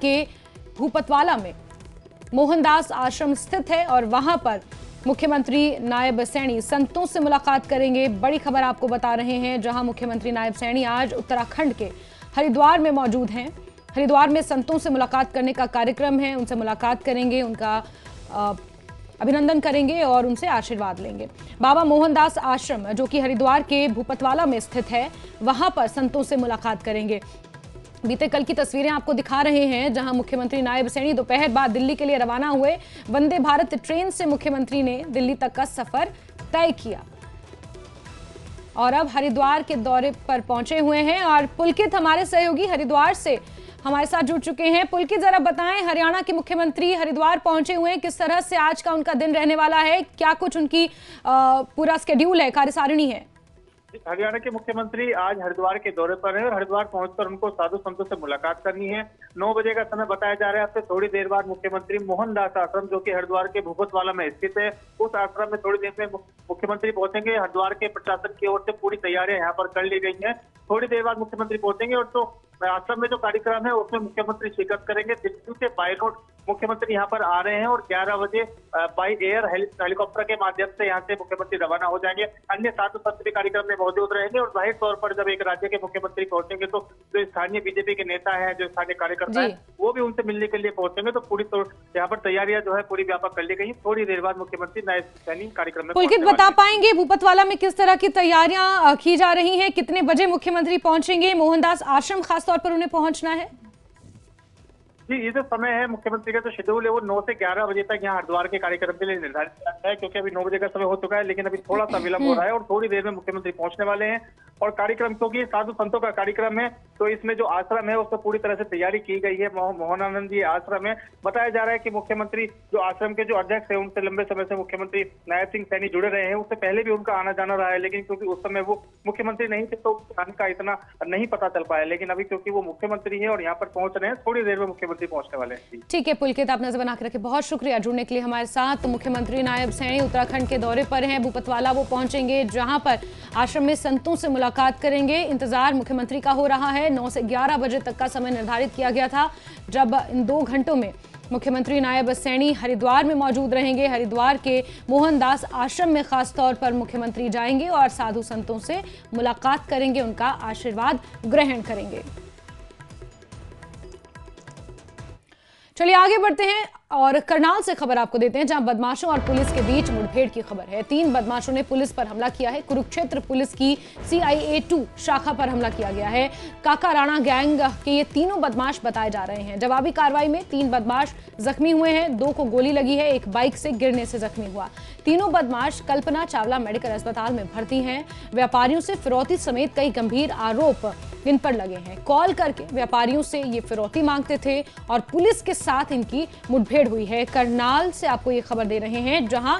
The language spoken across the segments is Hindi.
के भूपतवाला में मोहनदास आश्रम स्थित है और वहां पर मुख्यमंत्री नायब सैनी संतों से मुलाकात करेंगे। बड़ी खबर आपको बता रहे हैं, जहां मुख्यमंत्री नायब सैनी आज उत्तराखंड के हरिद्वार में मौजूद हैं। हरिद्वार में संतों से मुलाकात करने का कार्यक्रम है, उनसे मुलाकात करेंगे, उनका अभिनंदन करेंगे और उनसे आशीर्वाद लेंगे। बाबा मोहनदास आश्रम जो कि हरिद्वार के भूपतवाला में स्थित है, वहां पर संतों से मुलाकात करेंगे। बीते कल की तस्वीरें आपको दिखा रहे हैं, जहां मुख्यमंत्री नायब सैनी दोपहर बाद दिल्ली के लिए रवाना हुए। वंदे भारत ट्रेन से मुख्यमंत्री ने दिल्ली तक का सफर तय किया और अब हरिद्वार के दौरे पर पहुंचे हुए हैं। और पुलकित हमारे सहयोगी हरिद्वार से हमारे साथ जुड़ चुके हैं। पुलकित, जरा बताएं, हरियाणा के मुख्यमंत्री हरिद्वार पहुंचे हुए हैं, किस तरह से आज का उनका दिन रहने वाला है, क्या कुछ उनकी पूरा स्केड्यूल है, कार्यसारिणी है? हरियाणा के मुख्यमंत्री आज हरिद्वार के दौरे पर हैं और हरिद्वार पहुंचकर उनको साधु संतों से मुलाकात करनी है। 9 बजे का समय बताया जा रहा है। अब से थोड़ी देर बाद मुख्यमंत्री मोहनदास आश्रम जो कि हरिद्वार के भूपतवाला में स्थित है, उस आश्रम में थोड़ी देर में मुख्यमंत्री पहुंचेंगे। हरिद्वार के प्रशासन की ओर से पूरी तैयारियां यहाँ पर कर ली गई हैं। थोड़ी देर बाद मुख्यमंत्री पहुंचेंगे और तो आश्रम में जो कार्यक्रम है उसमें मुख्यमंत्री शिरकत करेंगे। दिल्ली से बाय रोड मुख्यमंत्री यहाँ पर आ रहे हैं और 11 बजे बाय एयर हेलीकॉप्टर के माध्यम से यहाँ से मुख्यमंत्री रवाना हो जाएंगे। अन्य साधु संत भी कार्यक्रम में मौजूद रहेंगे और जाहिर तौर पर जब एक राज्य के मुख्यमंत्री पहुंचेंगे तो जो स्थानीय बीजेपी के नेता हैं, जो स्थानीय कार्यकर्ता हैं, वो भी उनसे मिलने के लिए पहुंचेंगे। तो पूरी यहाँ पर तैयारियां जो है पूरी व्यापक कर ली गई। थोड़ी देर बाद मुख्यमंत्री नायब सैनी कार्यक्रम में पुलकित, बता पाएंगे भूपतवाला में किस तरह की तैयारियां की जा रही हैं? कितने बजे मुख्यमंत्री पहुंचेंगे? मोहनदास आश्रम खासतौर पर उन्हें पहुंचना है। जी, ये जो समय है मुख्यमंत्री का जो शेड्यूल है वो 9 से 11 बजे तक यहाँ हरिद्वार के कार्यक्रम के लिए निर्धारित किया है, क्योंकि अभी 9 बजे का समय हो चुका है, लेकिन अभी थोड़ा सा विलंब हो रहा है और थोड़ी देर में मुख्यमंत्री पहुंचने वाले हैं। और कार्यक्रम, क्योंकि साधु संतों का कार्यक्रम है, तो इसमें जो आश्रम है उसमें पूरी तरह से तैयारी की गई है। मोहनानंद जी आश्रम है। बताया जा रहा है कि मुख्यमंत्री जो आश्रम के जो अध्यक्ष है उनसे लंबे समय से मुख्यमंत्री नायब सिंह सैनी जुड़े रहे हैं। उससे पहले भी उनका आना जाना रहा है, लेकिन क्योंकि उस समय वो मुख्यमंत्री नहीं थे तो का इतना नहीं पता चल पाया। लेकिन अभी क्योंकि वो मुख्यमंत्री है और यहाँ पर पहुंच रहे हैं, थोड़ी देर में मुख्यमंत्री पहुंचने वाले हैं। ठीक है पुलकित, आप नजर बना के रखे, बहुत शुक्रिया जुड़ने के लिए हमारे साथ। तो मुख्यमंत्री नायब सैनी उत्तराखंड के दौरे पर हैं, भूपतवाला वो पहुंचेंगे, जहां पर आश्रम में संतों से मुलाकात करेंगे। इंतजार मुख्यमंत्री का हो रहा है। 9 से 11 बजे तक का समय निर्धारित किया गया था, जब इन 2 घंटों में मुख्यमंत्री नायब सैनी हरिद्वार में मौजूद रहेंगे। हरिद्वार के मोहनदास आश्रम में खास तौर पर मुख्यमंत्री जाएंगे और साधु संतों से मुलाकात करेंगे, उनका आशीर्वाद ग्रहण करेंगे। चलिए आगे बढ़ते हैं और करनाल से खबर आपको देते हैं, जहां बदमाशों और पुलिस के बीच मुठभेड़ की खबर है। 3 बदमाशों ने पुलिस पर हमला किया है। कुरुक्षेत्र पुलिस की CIA 2 शाखा पर हमला किया गया है। काका राणा गैंग के ये तीनों बदमाश बताए जा रहे हैं। जवाबी कार्रवाई में 3 बदमाश जख्मी हुए हैं। 2 को गोली लगी है, एक बाइक से गिरने से जख्मी हुआ। तीनों बदमाश कल्पना चावला मेडिकल अस्पताल में भर्ती हैं। व्यापारियों से फिरौती समेत कई गंभीर आरोप इन पर लगे हैं। कॉल करके व्यापारियों से ये फिरौती मांगते थे और पुलिस के साथ इनकी मुठभेड़ हुई है। करनाल से आपको ये खबर दे रहे हैं, जहां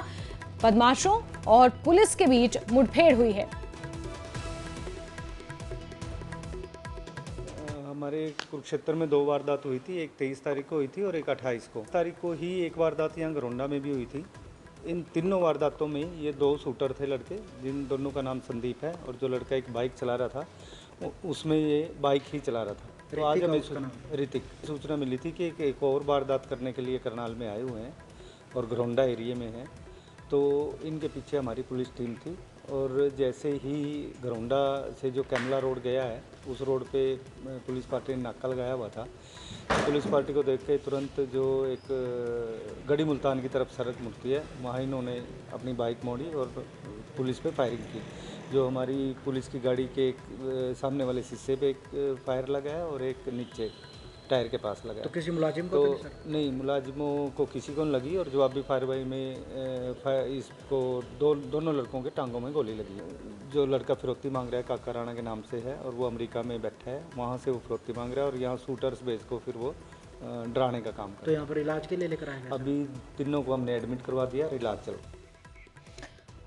बदमाशों और पुलिस के बीच मुठभेड़ हुई है। हमारे कुरुक्षेत्र में 2 वारदात हुई थी, एक 23 तारीख को हुई थी और एक 28 को। तारीख को ही एक वारदात यहाँ घरोंडा में भी हुई थी। इन तीनों वारदातों में ये 2 शूटर थे लड़के, जिन दोनों का नाम संदीप है, और जो लड़का एक बाइक चला रहा था उसमें ये बाइक ही चला रहा था। तो आज हमें ऋतिक सूचना मिली थी कि एक और वारदात करने के लिए करनाल में आए हुए हैं और घरोंडा एरिया में हैं। तो इनके पीछे हमारी पुलिस टीम थी और जैसे ही घरोंडा से जो कैमला रोड गया है उस रोड पे पुलिस पार्टी ने नाका लगाया हुआ था। पुलिस पार्टी को देख के तुरंत जो एक गढ़ी मुल्तान की तरफ सड़क मुड़ती है, वहाँ इन्होंने अपनी बाइक मोड़ी और पुलिस पे फायरिंग की। जो हमारी पुलिस की गाड़ी के एक सामने वाले शीशे पे एक फायर लगा है और एक नीचे टायर के पास लगा। तो किसी मुलाजिम को तो नहीं, मुलाजिमों को किसी को लगी और जवाबी कार्रवाई में इसको दोनों लड़कों के टांगों में गोली लगी है। जो लड़का फिरौती मांग रहा है काका राणा के नाम से है और वो अमेरिका में बैठा है, वहाँ से वो फिरौती मांग रहा है और यहाँ शूटर्स बेस को फिर वो डराने का काम कर। तो यहाँ पर इलाज के लिए लेकर आए? अभी तीनों को हमने एडमिट करवा दिया और इलाज चल।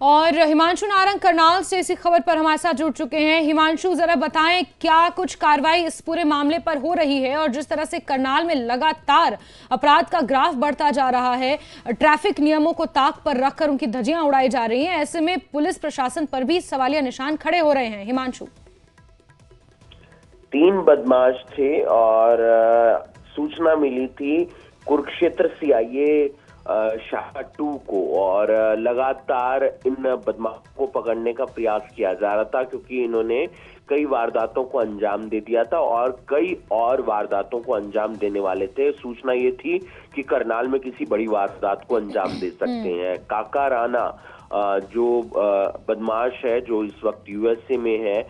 और हिमांशु नारंग करनाल से इसी खबर पर हमारे साथ जुड़ चुके हैं। हिमांशु, जरा बताएं क्या कुछ कार्रवाई इस पूरे मामले पर हो रही है, और जिस तरह से करनाल में लगातार अपराध का ग्राफ बढ़ता जा रहा है, ट्रैफिक नियमों को ताक पर रखकर उनकी धज्जियां उड़ाई जा रही हैं, ऐसे में पुलिस प्रशासन पर भी सवालिया निशान खड़े हो रहे हैं। हिमांशु, 3 बदमाश थे और सूचना मिली थी कुरुक्षेत्र सीआईए शाखा 2 को, और लगातार इन बदमाशों को पकड़ने का प्रयास किया जा रहा था, क्योंकि इन्होंने कई वारदातों को अंजाम दे दिया था और कई और वारदातों को अंजाम देने वाले थे। सूचना ये थी कि करनाल में किसी बड़ी वारदात को अंजाम दे सकते हैं। काका राणा जो बदमाश है, जो इस वक्त यूएसए में है,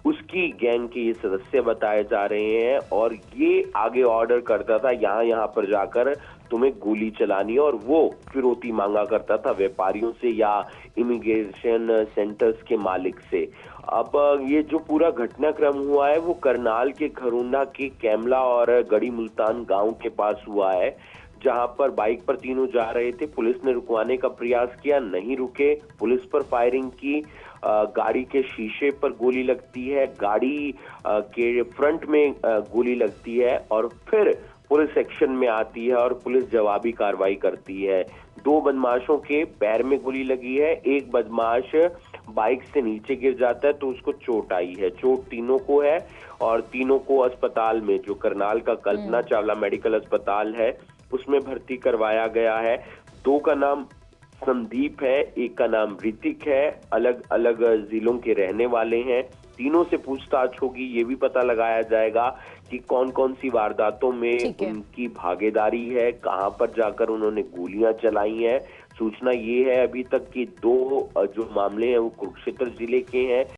उसकी गैंग के ये सदस्य बताए जा रहे हैं, और ये आगे ऑर्डर करता था यहाँ पर जाकर तुम्हें गोली चलानी, और वो फिरौती मांगा करता था व्यापारियों से या इमिग्रेशन सेंटर्स के मालिक से। अब ये जो पूरा घटनाक्रम हुआ है वो करनाल के खरोंडा के कैमला और गढ़ी मुल्तान गांव के पास हुआ है, जहां पर बाइक पर तीनों जा रहे थे। पुलिस ने रुकवाने का प्रयास किया, नहीं रुके, पुलिस पर फायरिंग की, गाड़ी के शीशे पर गोली लगती है, गाड़ी के फ्रंट में गोली लगती है, और फिर पुलिस एक्शन में आती है और पुलिस जवाबी कार्रवाई करती है। 2 बदमाशों के पैर में गोली लगी है, एक बदमाश बाइक से नीचे गिर जाता है तो उसको चोट आई है। चोट तीनों को है और तीनों को अस्पताल में, जो करनाल का कल्पना चावला मेडिकल अस्पताल है, उसमें भर्ती करवाया गया है। 2 का नाम संदीप है, एक का नाम ऋतिक है, अलग अलग जिलों के रहने वाले हैं। तीनों से पूछताछ होगी, ये भी पता लगाया जाएगा कि कौन कौन सी वारदातों में उनकी भागीदारी है, कहां पर जाकर उन्होंने गोलियां चलाई हैं। सूचना ये है अभी तक कि 2 जो मामले हैं वो कुरुक्षेत्र जिले के हैं।